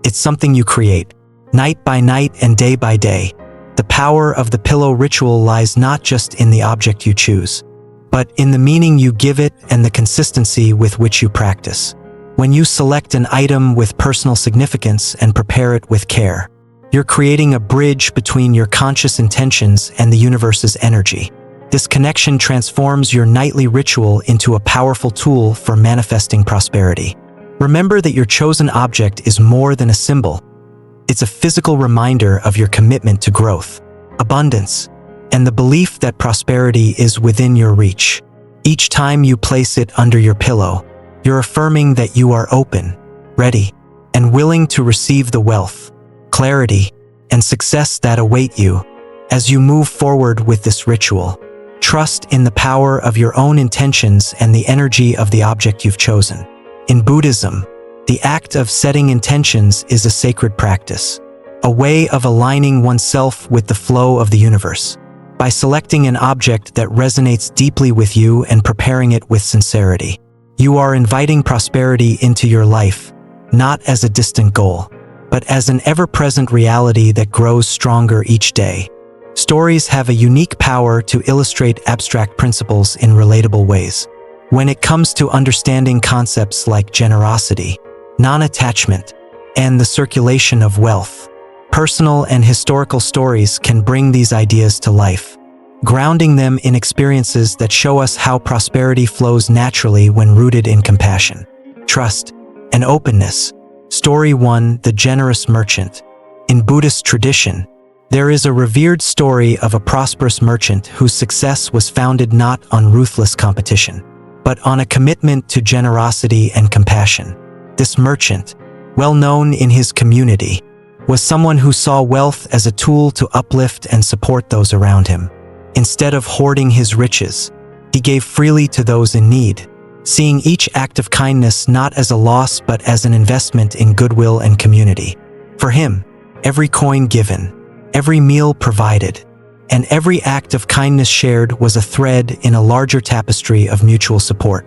it's something you create, night by night and day by day. The power of the pillow ritual lies not just in the object you choose, but in the meaning you give it and the consistency with which you practice. When you select an item with personal significance and prepare it with care, you're creating a bridge between your conscious intentions and the universe's energy. This connection transforms your nightly ritual into a powerful tool for manifesting prosperity. Remember that your chosen object is more than a symbol. It's a physical reminder of your commitment to growth, abundance, and the belief that prosperity is within your reach. Each time you place it under your pillow, you're affirming that you are open, ready, and willing to receive the wealth, clarity, and success that await you. As you move forward with this ritual, trust in the power of your own intentions and the energy of the object you've chosen. In Buddhism, the act of setting intentions is a sacred practice, a way of aligning oneself with the flow of the universe. By selecting an object that resonates deeply with you and preparing it with sincerity, you are inviting prosperity into your life, not as a distant goal, but as an ever-present reality that grows stronger each day. Stories have a unique power to illustrate abstract principles in relatable ways. When it comes to understanding concepts like generosity, non-attachment, and the circulation of wealth, personal and historical stories can bring these ideas to life, grounding them in experiences that show us how prosperity flows naturally when rooted in compassion, trust, and openness. Story 1: The Generous Merchant. In Buddhist tradition, there is a revered story of a prosperous merchant whose success was founded not on ruthless competition, but on a commitment to generosity and compassion. This merchant, well known in his community, was someone who saw wealth as a tool to uplift and support those around him. Instead of hoarding his riches, he gave freely to those in need, seeing each act of kindness not as a loss but as an investment in goodwill and community. For him, every coin given, every meal provided, and every act of kindness shared was a thread in a larger tapestry of mutual support.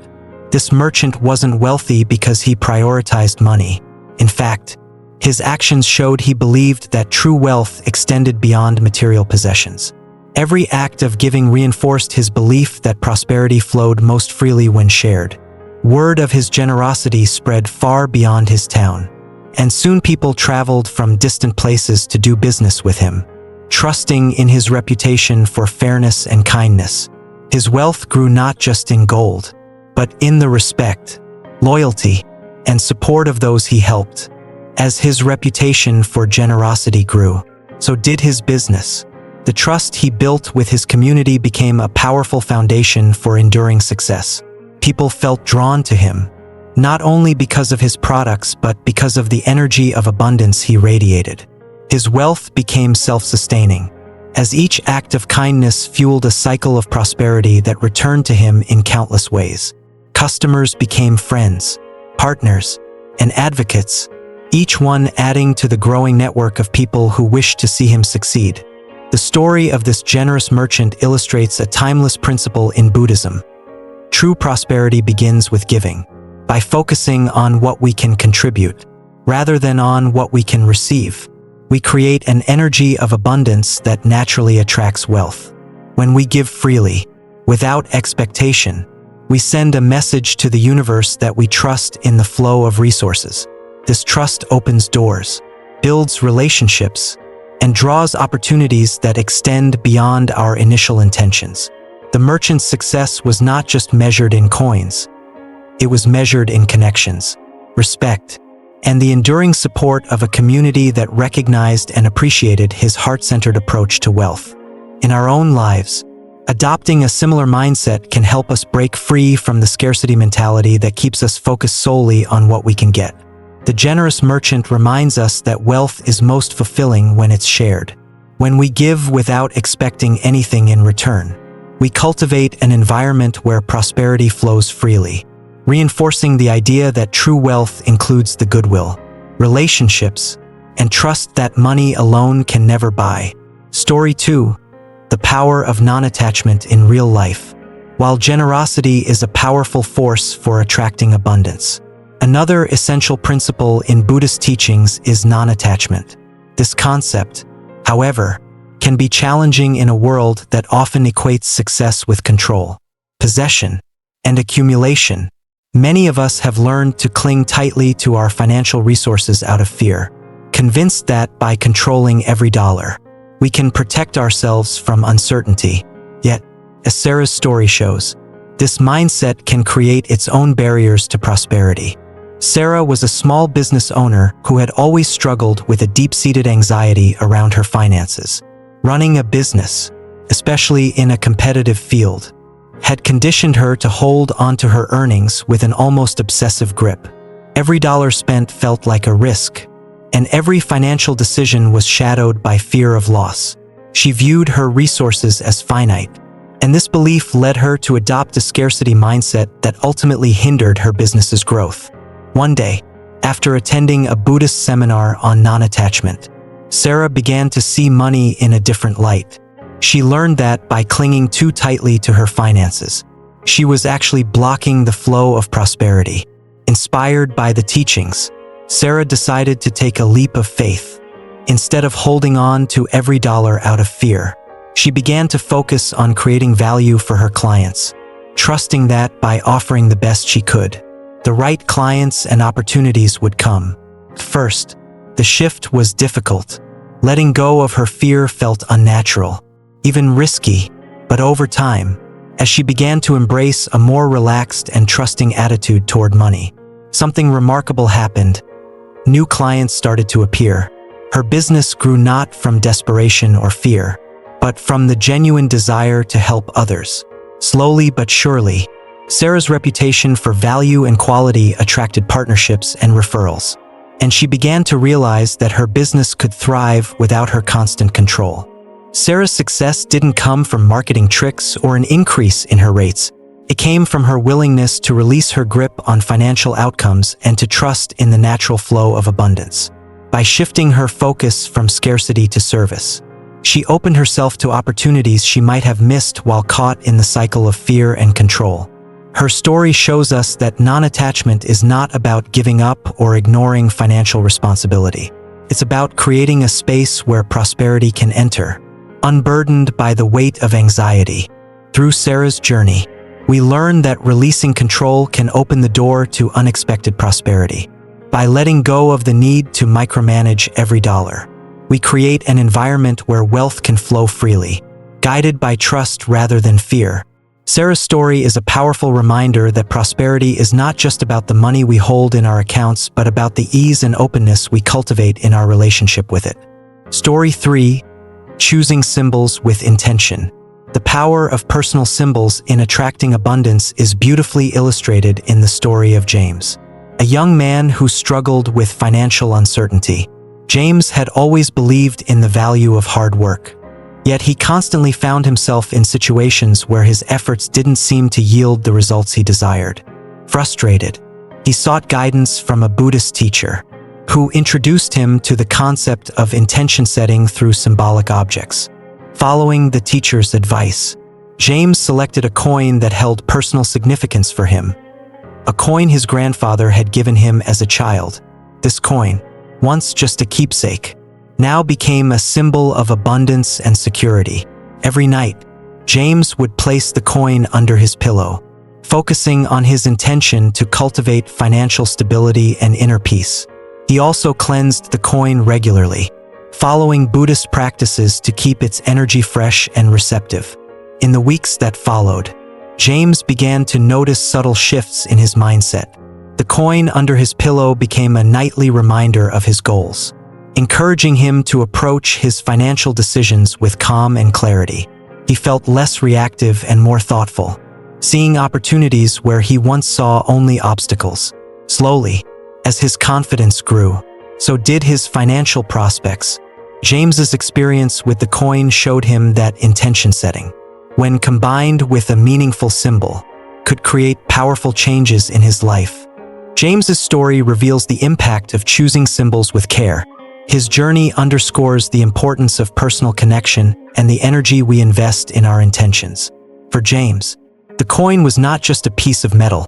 This merchant wasn't wealthy because he prioritized money. In fact, his actions showed he believed that true wealth extended beyond material possessions. Every act of giving reinforced his belief that prosperity flowed most freely when shared. Word of his generosity spread far beyond his town, and soon people traveled from distant places to do business with him, trusting in his reputation for fairness and kindness. His wealth grew not just in gold, but in the respect, loyalty, and support of those he helped. As his reputation for generosity grew, so did his business. The trust he built with his community became a powerful foundation for enduring success. People felt drawn to him, not only because of his products but because of the energy of abundance he radiated. His wealth became self-sustaining, as each act of kindness fueled a cycle of prosperity that returned to him in countless ways. Customers became friends, partners, and advocates, each one adding to the growing network of people who wished to see him succeed. The story of this generous merchant illustrates a timeless principle in Buddhism. True prosperity begins with giving. By focusing on what we can contribute, rather than on what we can receive, we create an energy of abundance that naturally attracts wealth. When we give freely, without expectation, we send a message to the universe that we trust in the flow of resources. This trust opens doors, builds relationships, and draws opportunities that extend beyond our initial intentions. The merchant's success was not just measured in coins. It was measured in connections, respect, and the enduring support of a community that recognized and appreciated his heart-centered approach to wealth. In our own lives, adopting a similar mindset can help us break free from the scarcity mentality that keeps us focused solely on what we can get. The generous merchant reminds us that wealth is most fulfilling when it's shared. When we give without expecting anything in return, we cultivate an environment where prosperity flows freely, reinforcing the idea that true wealth includes the goodwill, relationships, and trust that money alone can never buy. Story 2. The power of non-attachment in real life. While generosity is a powerful force for attracting abundance, another essential principle in Buddhist teachings is non-attachment. This concept, however, can be challenging in a world that often equates success with control, possession, and accumulation. Many of us have learned to cling tightly to our financial resources out of fear, convinced that by controlling every dollar, we can protect ourselves from uncertainty. Yet, as Sarah's story shows, this mindset can create its own barriers to prosperity. Sarah was a small business owner who had always struggled with a deep-seated anxiety around her finances. Running a business, especially in a competitive field, had conditioned her to hold onto her earnings with an almost obsessive grip. Every dollar spent felt like a risk, and every financial decision was shadowed by fear of loss. She viewed her resources as finite, and this belief led her to adopt a scarcity mindset that ultimately hindered her business's growth. One day, after attending a Buddhist seminar on non-attachment, Sarah began to see money in a different light. She learned that by clinging too tightly to her finances, she was actually blocking the flow of prosperity. Inspired by the teachings, Sarah decided to take a leap of faith. Instead of holding on to every dollar out of fear, she began to focus on creating value for her clients, trusting that by offering the best she could, the right clients and opportunities would come. First, the shift was difficult. Letting go of her fear felt unnatural, even risky, but over time, as she began to embrace a more relaxed and trusting attitude toward money, something remarkable happened. New clients started to appear. Her business grew not from desperation or fear, but from the genuine desire to help others. Slowly but surely, Sarah's reputation for value and quality attracted partnerships and referrals, and she began to realize that her business could thrive without her constant control. Sarah's success didn't come from marketing tricks or an increase in her rates. It came from her willingness to release her grip on financial outcomes and to trust in the natural flow of abundance. By shifting her focus from scarcity to service, she opened herself to opportunities she might have missed while caught in the cycle of fear and control. Her story shows us that non-attachment is not about giving up or ignoring financial responsibility. It's about creating a space where prosperity can enter, unburdened by the weight of anxiety. Through Sarah's journey, we learn that releasing control can open the door to unexpected prosperity. By letting go of the need to micromanage every dollar, we create an environment where wealth can flow freely, guided by trust rather than fear. Sarah's story is a powerful reminder that prosperity is not just about the money we hold in our accounts, but about the ease and openness we cultivate in our relationship with it. Story 3. Choosing symbols with intention. The power of personal symbols in attracting abundance is beautifully illustrated in the story of James, a young man who struggled with financial uncertainty. James had always believed in the value of hard work, yet he constantly found himself in situations where his efforts didn't seem to yield the results he desired. Frustrated, he sought guidance from a Buddhist teacher, who introduced him to the concept of intention setting through symbolic objects. Following the teacher's advice, James selected a coin that held personal significance for him, a coin his grandfather had given him as a child. This coin, once just a keepsake, now became a symbol of abundance and security. Every night, James would place the coin under his pillow, focusing on his intention to cultivate financial stability and inner peace. He also cleansed the coin regularly, following Buddhist practices to keep its energy fresh and receptive. In the weeks that followed, James began to notice subtle shifts in his mindset. The coin under his pillow became a nightly reminder of his goals, encouraging him to approach his financial decisions with calm and clarity. He felt less reactive and more thoughtful, seeing opportunities where he once saw only obstacles. Slowly, as his confidence grew, so did his financial prospects. James's experience with the coin showed him that intention setting, when combined with a meaningful symbol, could create powerful changes in his life. James's story reveals the impact of choosing symbols with care. His journey underscores the importance of personal connection and the energy we invest in our intentions. For James, the coin was not just a piece of metal.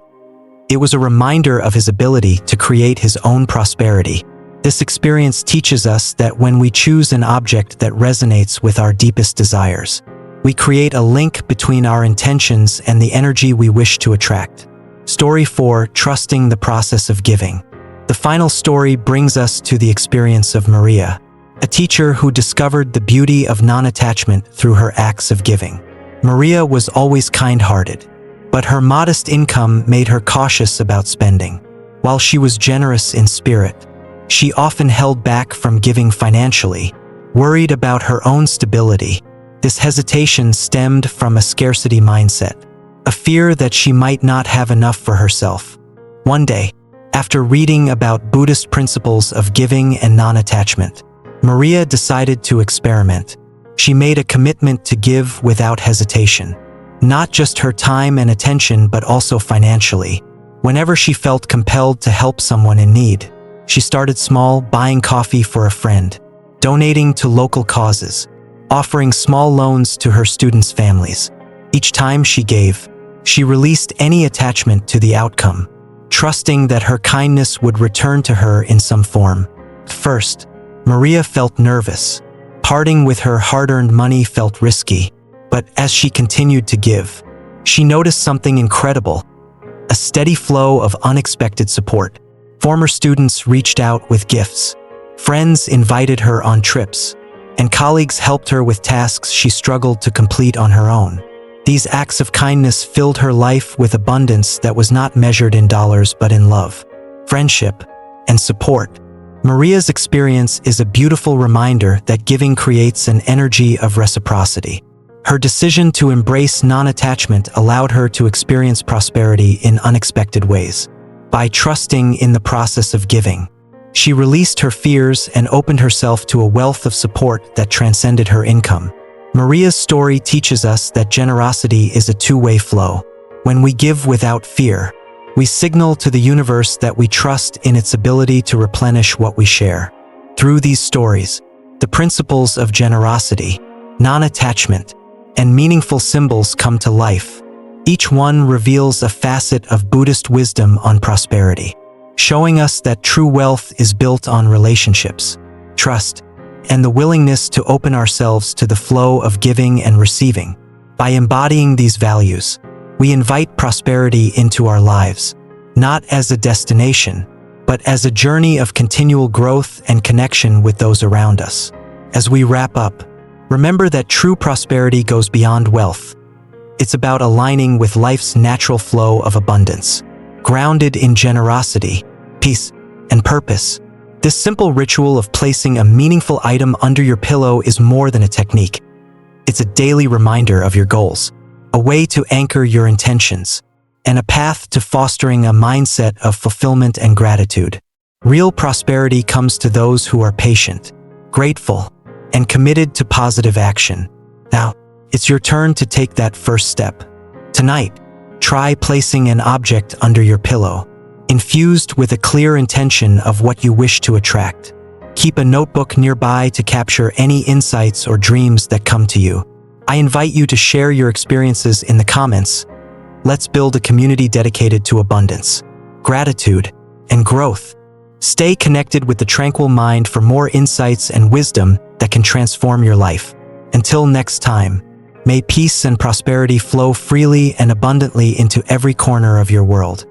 It was a reminder of his ability to create his own prosperity. This experience teaches us that when we choose an object that resonates with our deepest desires, we create a link between our intentions and the energy we wish to attract. Story 4: Trusting the Process of Giving. The final story brings us to the experience of Maria, a teacher who discovered the beauty of non-attachment through her acts of giving. Maria was always kind-hearted, but her modest income made her cautious about spending. While she was generous in spirit, she often held back from giving financially, worried about her own stability. This hesitation stemmed from a scarcity mindset, a fear that she might not have enough for herself. One day, after reading about Buddhist principles of giving and non-attachment, Maria decided to experiment. She made a commitment to give without hesitation, not just her time and attention but also financially. Whenever she felt compelled to help someone in need, she started small, buying coffee for a friend, donating to local causes, offering small loans to her students' families. Each time she gave, she released any attachment to the outcome, trusting that her kindness would return to her in some form. At first, Maria felt nervous. Parting with her hard-earned money felt risky, but as she continued to give, she noticed something incredible: a steady flow of unexpected support. Former students reached out with gifts, friends invited her on trips, and colleagues helped her with tasks she struggled to complete on her own. These acts of kindness filled her life with abundance that was not measured in dollars but in love, friendship, and support. Maria's experience is a beautiful reminder that giving creates an energy of reciprocity. Her decision to embrace non-attachment allowed her to experience prosperity in unexpected ways. By trusting in the process of giving, she released her fears and opened herself to a wealth of support that transcended her income. Maria's story teaches us that generosity is a two-way flow. When we give without fear, we signal to the universe that we trust in its ability to replenish what we share. Through these stories, the principles of generosity, non-attachment, and meaningful symbols come to life. Each one reveals a facet of Buddhist wisdom on prosperity, showing us that true wealth is built on relationships, trust, and the willingness to open ourselves to the flow of giving and receiving. By embodying these values, we invite prosperity into our lives, not as a destination, but as a journey of continual growth and connection with those around us. As we wrap up, remember that true prosperity goes beyond wealth. It's about aligning with life's natural flow of abundance, grounded in generosity, peace, and purpose. This simple ritual of placing a meaningful item under your pillow is more than a technique. It's a daily reminder of your goals, a way to anchor your intentions, and a path to fostering a mindset of fulfillment and gratitude. Real prosperity comes to those who are patient, grateful, and committed to positive action. Now, it's your turn to take that first step. Tonight, try placing an object under your pillow, infused with a clear intention of what you wish to attract. Keep a notebook nearby to capture any insights or dreams that come to you. I invite you to share your experiences in the comments. Let's build a community dedicated to abundance, gratitude, and growth. Stay connected with the Tranquil Mind for more insights and wisdom that can transform your life. Until next time, may peace and prosperity flow freely and abundantly into every corner of your world.